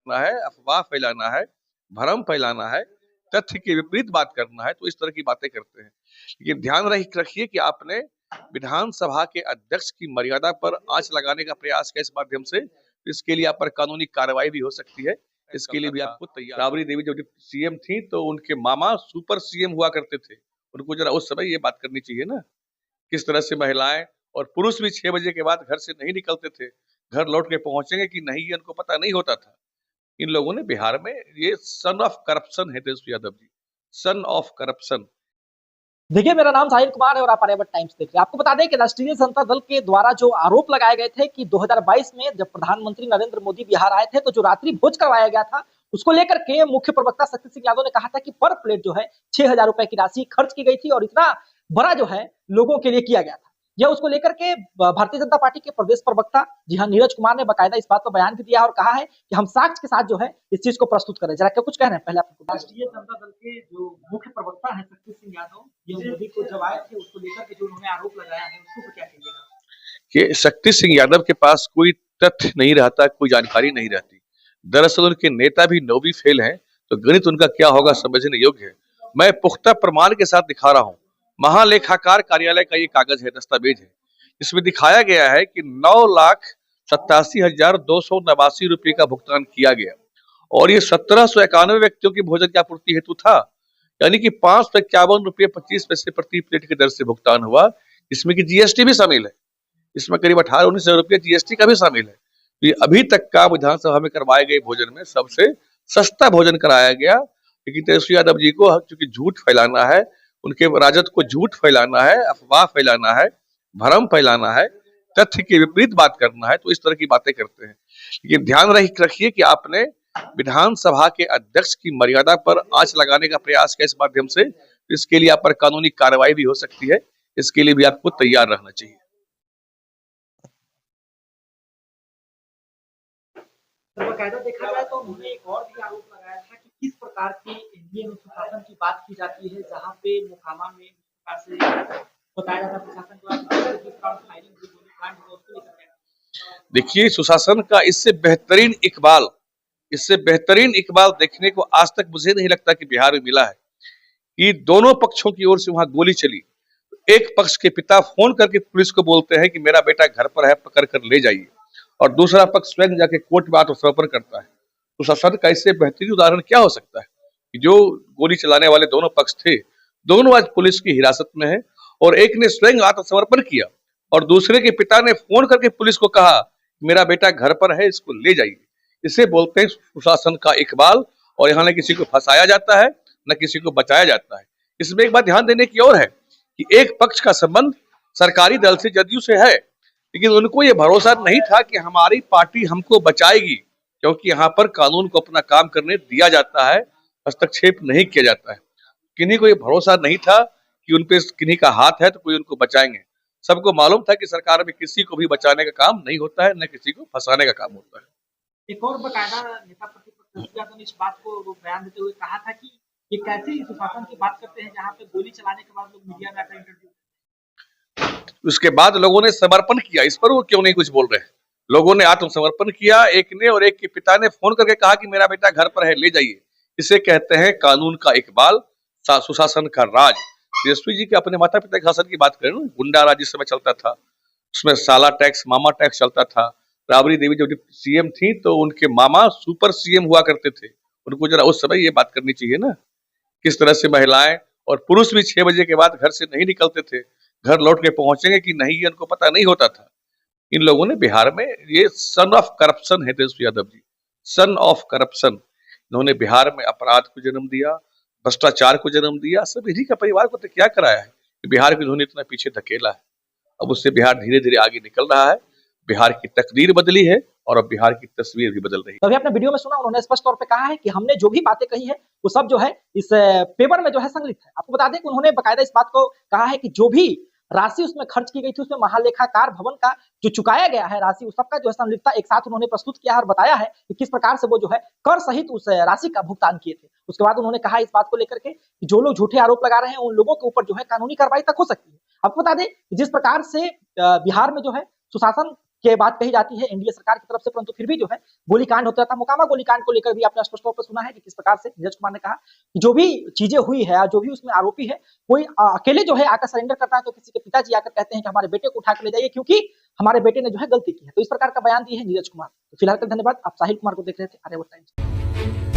करना है, अफवाह फैलाना है, भ्रम फैलाना है, तथ्य के विपरीत बात करना है, तो इस तरह की बातें करते हैं। लेकिन ध्यान रखिए कि आपने विधानसभा के अध्यक्ष की मर्यादा पर आंच लगाने का प्रयास किया इस माध्यम से, तो इसके लिए आप पर कानूनी कार्रवाई भी हो सकती है। इसके लिए भी आपको तैयार। राबड़ी देवी जब सीएम थी तो उनके मामा सुपर सीएम हुआ करते थे, उनको जरा उस समय ये बात करनी चाहिए ना, किस तरह से महिलाएं और पुरुष भी 6 बजे के बाद घर से नहीं निकलते थे, घर लौट के पहुंचेंगे कि नहीं ये उनको पता नहीं होता था। इन लोगों ने बिहार में, ये सन ऑफ करप्शन है Tejashwi Yadav ji, son of corruption. देखिए, मेरा नाम साहिल कुमार है और आप आर्यावर्त टाइम्स देख रहे हैं। आपको बता दें कि राष्ट्रीय जनता दल के द्वारा जो आरोप लगाए गए थे कि 2022 में जब प्रधानमंत्री नरेंद्र मोदी बिहार आए थे तो जो रात्रि भोज करवाया गया था, उसको लेकर के मुख्य प्रवक्ता शक्ति सिंह यादव ने कहा था कि पर प्लेट जो है 6,000 रुपए की राशि खर्च की गई थी और इतना बड़ा जो है लोगों के लिए किया गया था। यह उसको लेकर के भारतीय जनता पार्टी के प्रदेश प्रवक्ता जी हाँ नीरज कुमार ने बाकायदा इस बात पर बयान भी दिया और कहा है कि हम साक्ष्य के साथ जो है इस चीज को प्रस्तुत करें। जरा क्या कुछ कह रहे हैं पहले आपको। राष्ट्रीय जनता दल के जो मुख्य प्रवक्ता है शक्ति सिंह यादव, ये मोदी को जब आए थे उसको लेकर के जो उन्होंने आरोप लगाया है उसको क्या कहिएगा। कि शक्ति सिंह यादव के पास कोई तथ्य नहीं रहता, कोई जानकारी नहीं रहती। दरअसल उनके नेता भी नौवीं फेल हैं, तो गणित उनका क्या होगा समझने योग्य है। मैं पुख्ता प्रमाण के साथ दिखा रहा हूँ, महालेखाकार कार्यालय का ये कागज है, दस्तावेज है। इसमें दिखाया गया है कि 9,87,289 रुपए का भुगतान किया गया और ये 1791 व्यक्तियों की भोजन की आपूर्ति हेतु था, यानी कि 551 रुपये 25 पैसे प्रति प्लेट की दर से भुगतान हुआ। इसमें कि जीएसटी भी शामिल है, इसमें करीब 18-19 हजार रुपये जीएसटी का भी शामिल है। तो ये अभी तक का विधानसभा में करवाए गए भोजन में सबसे सस्ता भोजन कराया गया। लेकिन तेजस्वी यादव जी को चूंकि झूठ फैलाना है, उनके राजद को झूठ फैलाना है, अफवाह फैलाना है, भ्रम फैलाना है, तथ्य के विपरीत बात करना है, तो इस तरह की बातें करते हैं। लेकिन ध्यान रखिए कि आपने विधानसभा के अध्यक्ष की मर्यादा पर आंच लगाने का प्रयास किया इस माध्यम से, इसके लिए आप पर कानूनी कार्रवाई भी हो सकती है। इसके लिए भी आपको तैयार रहना चाहिए। बकायदा देखा जाए तो उन्होंने एक और भी आरोप लगाया था कि किस प्रकार की एनडीए में सुशासन की बात की जाती है, जहां पे मोकामा में प्रकार से बताया जाता है प्रशासन द्वारा फायरिंग हुई, गोली कांड हुआ, उसको लेकर देखिए, सुशासन का इससे बेहतरीन इकबाल देखने को आज तक मुझे नहीं लगता कि बिहार में मिला है। कि दोनों पक्षों की ओर से वहां गोली चली, एक पक्ष के पिता फोन करके पुलिस को बोलते हैं कि मेरा बेटा घर पर है, पकड़ कर ले जाइए, और दूसरा पक्ष स्वयं जाके कोर्ट में आत्मसमर्पण करता है। सुशासन का इससे बेहतरीन उदाहरण क्या हो सकता है कि जो गोली चलाने वाले दोनों पक्ष थे, दोनों आज पुलिस की हिरासत में है, और एक ने स्वयं आत्मसमर्पण किया और दूसरे के पिता ने फोन करके पुलिस को कहा मेरा बेटा घर पर है, इसको ले जाइए। इसे बोलते हैं सुशासन का इकबाल। और यहाँ न किसी को फंसाया जाता है, न किसी को बचाया जाता है। इसमें एक बात ध्यान देने की और है कि एक पक्ष का संबंध सरकारी दल से, जदयू से है, लेकिन उनको ये भरोसा नहीं था कि हमारी पार्टी हमको बचाएगी, क्योंकि यहाँ पर कानून को अपना काम करने दिया जाता है, हस्तक्षेप नहीं किया जाता है। किन्हीं को ये भरोसा नहीं था कि उनपे किन्हीं का हाथ है तो कोई उनको बचाएंगे। सबको मालूम था कि सरकार में किसी को भी बचाने का काम नहीं होता है, न किसी को फंसाने का काम होता है। एक और बकायदा नेता प्रतिपक्ष ने इस बात को बयान देते हुए कहा था कि ये कैसे सुशासन की बात करते हैं जहां पे गोली चलाने के बाद लोग मीडिया में आकर इंटरव्यू। उसके बाद लोगों ने समर्पण किया, इस पर वो क्यों नहीं कुछ बोल रहे हैं। लोगों ने आत्मसमर्पण किया, एक ने, और एक के पिता ने फोन करके कहा कि मेरा बेटा घर पर है, ले जाइए। इसे कहते हैं कानून का इकबाल, सुशासन का राज। तेजस्वी जी के अपने माता पिता के शासन की बात करें, गुंडा राज जिस समय चलता था, उसमें साला टैक्स, मामा टैक्स चलता था। राबड़ी देवी जब सीएम थी तो उनके मामा सुपर सीएम हुआ करते थे, उनको जरा उस समय ये बात करनी चाहिए ना, किस तरह से महिलाएं और पुरुष भी 6 बजे के बाद घर से नहीं निकलते थे, घर लौट के पहुंचेंगे कि नहीं ये उनको पता नहीं होता था। इन लोगों ने बिहार में, ये सन ऑफ करप्शन है Tejashwi Yadav ji, son of corruption. इन्होंने बिहार में अपराध को जन्म दिया, भ्रष्टाचार को जन्म दिया, सब इन्हीं का परिवार को तो क्या कराया है कि बिहार को इन्होंने इतना पीछे धकेला है। अब उससे बिहार धीरे धीरे आगे निकल रहा है, बिहार की तकदीर बदली है और अब बिहार की तस्वीर भी बदल रही है। तभी आपने वीडियो में सुना, उन्होंने स्पष्ट तौर पे कहा है कि हमने जो भी बातें कही है वो सब जो है इस पेपर में जो है संग्रहित है। आपको बता दें कि उन्होंने बकायदा इस बात को कहा है कि जो भी राशि उसमें खर्च की गई थी, उसमें महालेखाकार भवन का जो चुकाया गया है राशि, उस सबका जो है संलिप्तता एक साथ उन्होंने प्रस्तुत किया है और बताया है कि किस प्रकार से वो जो है कर सहित उस राशि का भुगतान किए थे। उसके बाद उन्होंने कहा इस बात को लेकर के कि जो लोग झूठे आरोप लगा रहे हैं उन लोगों के ऊपर जो है कानूनी कार्रवाई तक हो सकती है। आपको बता दें जिस प्रकार से बिहार में जो है सुशासन के बात कही जाती है एनडीए सरकार की तरफ से, परंतु फिर भी जो है गोलीकांड होता था। मोकामा गोलीकांड को लेकर भी आपने स्पष्ट तौर पर सुना है कि किस प्रकार से नीरज कुमार ने कहा कि जो भी चीजें हुई है, जो भी उसमें आरोपी है, कोई अकेले जो है आकर सरेंडर करता है तो किसी के पिताजी आकर कहते हैं कि हमारे बेटे को उठा कर ले जाइए क्योंकि हमारे बेटे ने जो है गलती की है। तो इस प्रकार का बयान दिए है नीरज कुमार। तो फिलहाल के धन्यवाद। आप साहिल कुमार को देख रहे थे आर्यावर्त टाइम्स।